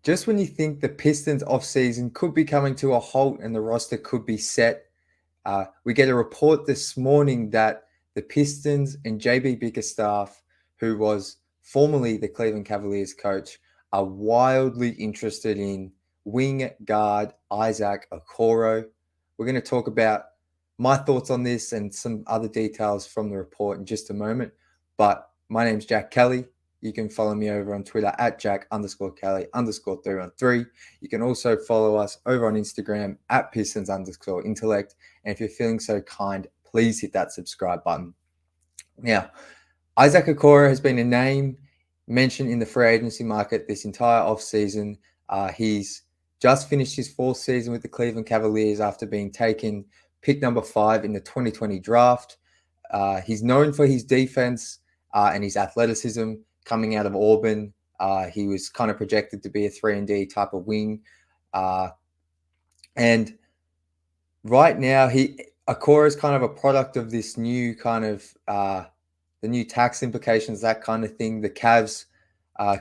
just when you think the Pistons offseason could be coming to a halt and the roster could be set, we get a report this morning that the Pistons and JB Bickerstaff, who was formerly the Cleveland Cavaliers coach, are wildly interested in wing guard Isaac Okoro. We're going to talk about my thoughts on this and some other details from the report in just a moment. But my name's Jack Kelly. You can follow me over on Twitter at Jack_Kelly_313. You can also follow us over on Instagram at Pistons_Intellect. And if you're feeling so kind, please hit that subscribe button. Now, Isaac Okoro has been a name mentioned in the free agency market this entire offseason. He's just finished his fourth season with the Cleveland Cavaliers after being taken pick number 5 in the 2020 draft. He's known for his defense and his athleticism coming out of Auburn. He was kind of projected to be a 3-and-D type of wing. And right now, Okoro is kind of a product of this new kind of the new tax implications, that kind of thing. The Cavs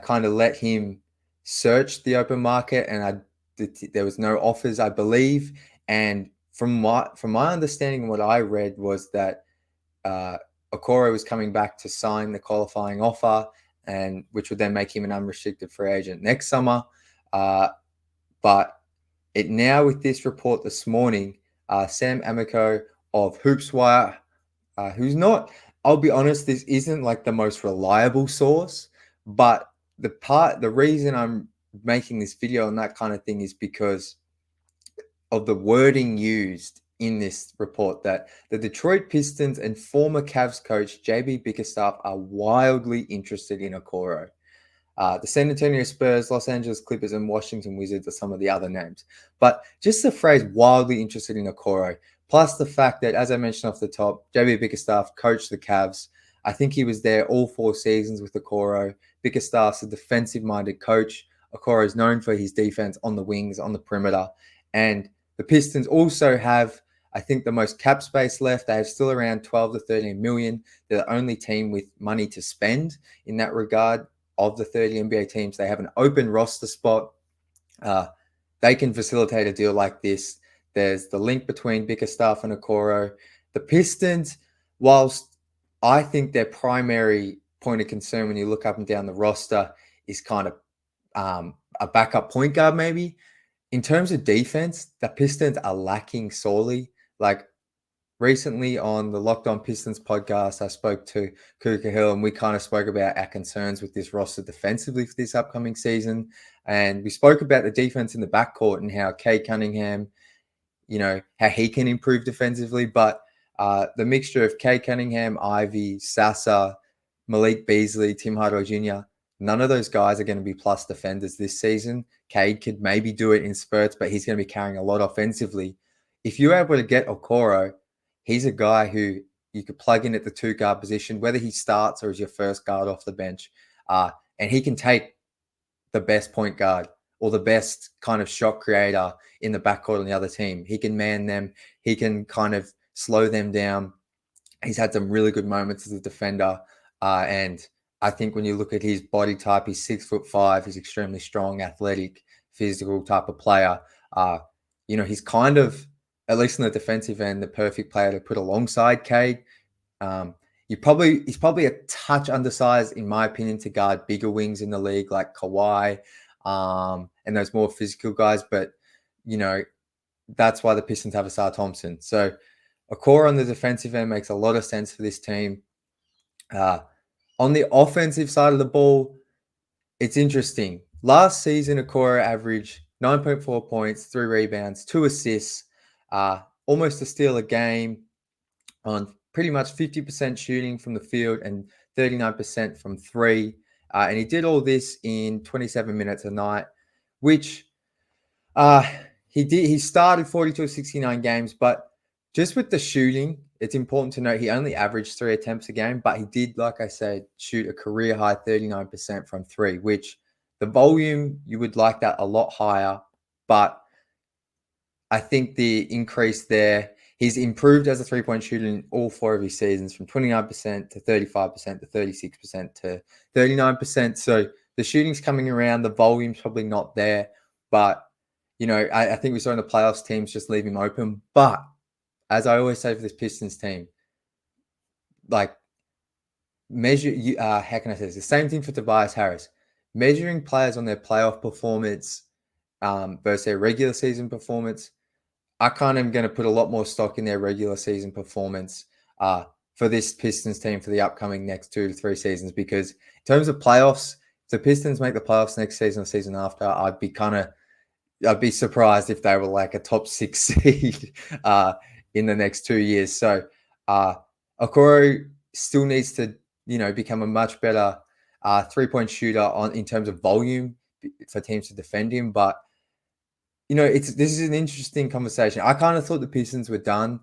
kind of let him search the open market, and there was no offers, I believe. And from my understanding, what I read was that Okoro was coming back to sign the qualifying offer, and which would then make him an unrestricted free agent next summer. But it now, with this report this morning, Sam Amico of HoopsWire, who's not, I'll be honest, this isn't like the most reliable source, but the reason I'm making this video and that kind of thing is because of the wording used in this report, that the Detroit Pistons and former Cavs coach JB Bickerstaff are wildly interested in Okoro. The San Antonio Spurs, Los Angeles Clippers, and Washington Wizards are some of the other names. But just the phrase wildly interested in Okoro, plus the fact that, as I mentioned off the top, JB Bickerstaff coached the Cavs. I think he was there all 4 seasons with Okoro. Bickerstaff's a defensive-minded coach. Okoro is known for his defense on the wings, on the perimeter. And the Pistons also have, I think, the most cap space left. They have still around 12 to 13 million. They're the only team with money to spend in that regard. Of the 30 NBA teams, they have an open roster spot. They can facilitate a deal like this. There's the link between Bickerstaff and Okoro. The Pistons, whilst I think their primary point of concern when you look up and down the roster is kind of a backup point guard, maybe. In terms of defense, the Pistons are lacking sorely. Like, recently on the Locked On Pistons podcast, I spoke to Kuka Hill, and we kind of spoke about our concerns with this roster defensively for this upcoming season. And we spoke about the defense in the backcourt and how Cade Cunningham, how he can improve defensively. But the mixture of Cade Cunningham, Ivy, Sasa, Malik Beasley, Tim Hardaway Jr., none of those guys are going to be plus defenders this season. Cade could maybe do it in spurts, but he's going to be carrying a lot offensively. If you're able to get Okoro, he's a guy who you could plug in at the 2-guard position, whether he starts or is your first guard off the bench. And he can take the best point guard or the best kind of shot creator in the backcourt on the other team. He can man them. He can kind of slow them down. He's had some really good moments as a defender. And I think when you look at his body type, he's 6'5". He's extremely strong, athletic, physical type of player. He's kind of, at least in the defensive end, the perfect player to put alongside Cade. He's probably a touch undersized, in my opinion, to guard bigger wings in the league like Kawhi and those more physical guys. But, that's why the Pistons have Asar Thompson. So Okoro on the defensive end makes a lot of sense for this team. On the offensive side of the ball, it's interesting. Last season, Okoro averaged 9.4 points, 3 rebounds, 2 assists, almost a steal a game on pretty much 50% shooting from the field and 39% from 3. And he did all this in 27 minutes a night, which he started 42 of 69 games, but just with the shooting, it's important to note he only averaged 3 attempts a game, but he did, like I said, shoot a career high 39% from 3, which the volume, you would like that a lot higher. But I think the increase there, he's improved as a 3-point shooter in all 4 of his seasons, from 29% to 35% to 36% to 39%. So the shooting's coming around, the volume's probably not there, but I think we saw in the playoffs teams just leave him open. But as I always say for this Pistons team, like measure you how can I say this? The same thing for Tobias Harris. Measuring players on their playoff performance versus their regular season performance, I kind of am going to put a lot more stock in their regular season performance for this Pistons team for the upcoming next 2 to 3 seasons. Because in terms of playoffs, if the Pistons make the playoffs next season or season after, I'd be surprised if they were like a top 6 seed in the next 2 years. So Okoro still needs to, become a much better 3-point shooter in terms of volume for teams to defend him. But this is an interesting conversation. I kind of thought the Pistons were done.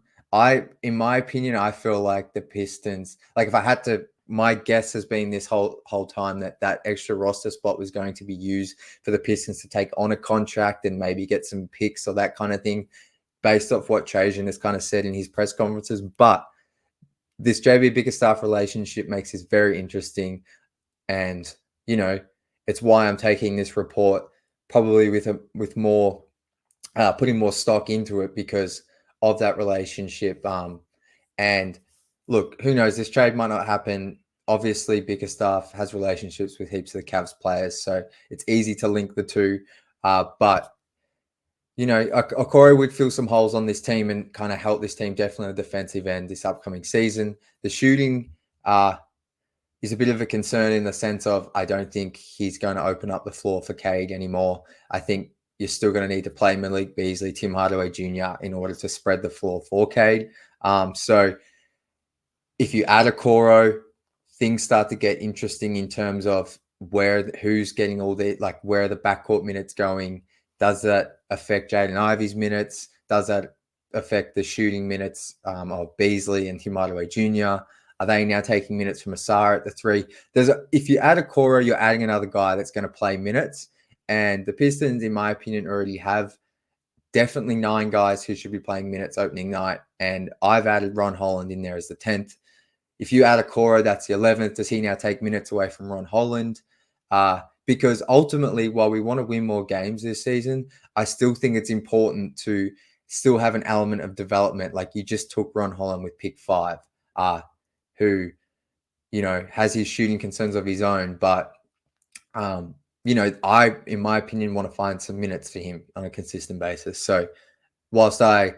In my opinion, I feel like the Pistons, like if I had to, my guess has been this whole time that extra roster spot was going to be used for the Pistons to take on a contract and maybe get some picks or that kind of thing, based off what Trajan has kind of said in his press conferences. But this JB Bickerstaff relationship makes this very interesting, and it's why I'm taking this report probably with more. Putting more stock into it because of that relationship. And look, who knows? This trade might not happen. Obviously, Bickerstaff has relationships with heaps of the Cavs players, so it's easy to link the two. But Okoro would fill some holes on this team and kind of help this team definitely on the defensive end this upcoming season. The shooting is a bit of a concern in the sense of I don't think he's going to open up the floor for Cade anymore. I think you're still going to need to play Malik Beasley, Tim Hardaway Jr. in order to spread the floor for Cade. So if you add Okoro, things start to get interesting in terms of who's getting all the, like, where are the backcourt minutes going? Does that affect Jaden Ivey's minutes? Does that affect the shooting minutes of Beasley and Tim Hardaway Jr.? Are they now taking minutes from Asar at the 3? If you add Okoro, you're adding another guy that's going to play minutes. And the Pistons, in my opinion, already have definitely 9 guys who should be playing minutes opening night. And I've added Ron Holland in there as the 10th. If you add Okoro, that's the 11th. Does he now take minutes away from Ron Holland? Because ultimately, while we want to win more games this season, I still think it's important to still have an element of development. Like you just took Ron Holland with pick 5, who, has his shooting concerns of his own. But, I, in my opinion, want to find some minutes for him on a consistent basis. So whilst I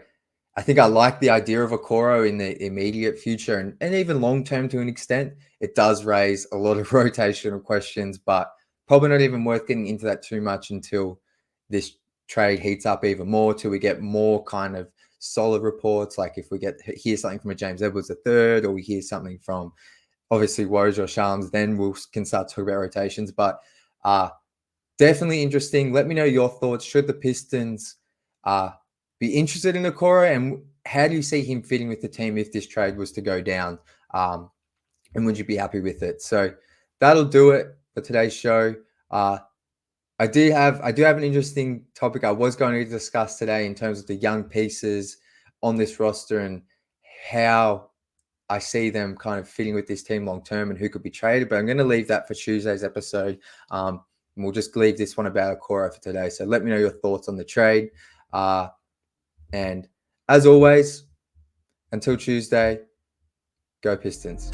think I like the idea of Okoro in the immediate future and even long-term to an extent, it does raise a lot of rotational questions, but probably not even worth getting into that too much until this trade heats up even more, till we get more kind of solid reports. Like if we hear something from a James Edwards III, or we hear something from obviously Woj or Shams, then we can start talking about rotations. But definitely interesting. Let me know your thoughts. Should the Pistons be interested in Okoro, and how do you see him fitting with the team if this trade was to go down? And would you be happy with it? So that'll do it for today's show. I do have an interesting topic I was going to discuss today in terms of the young pieces on this roster and how I see them kind of fitting with this team long term and who could be traded. But I'm going to leave that for Tuesday's episode. And we'll just leave this one about Okoro for today. So let me know your thoughts on the trade. And as always, until Tuesday, go Pistons.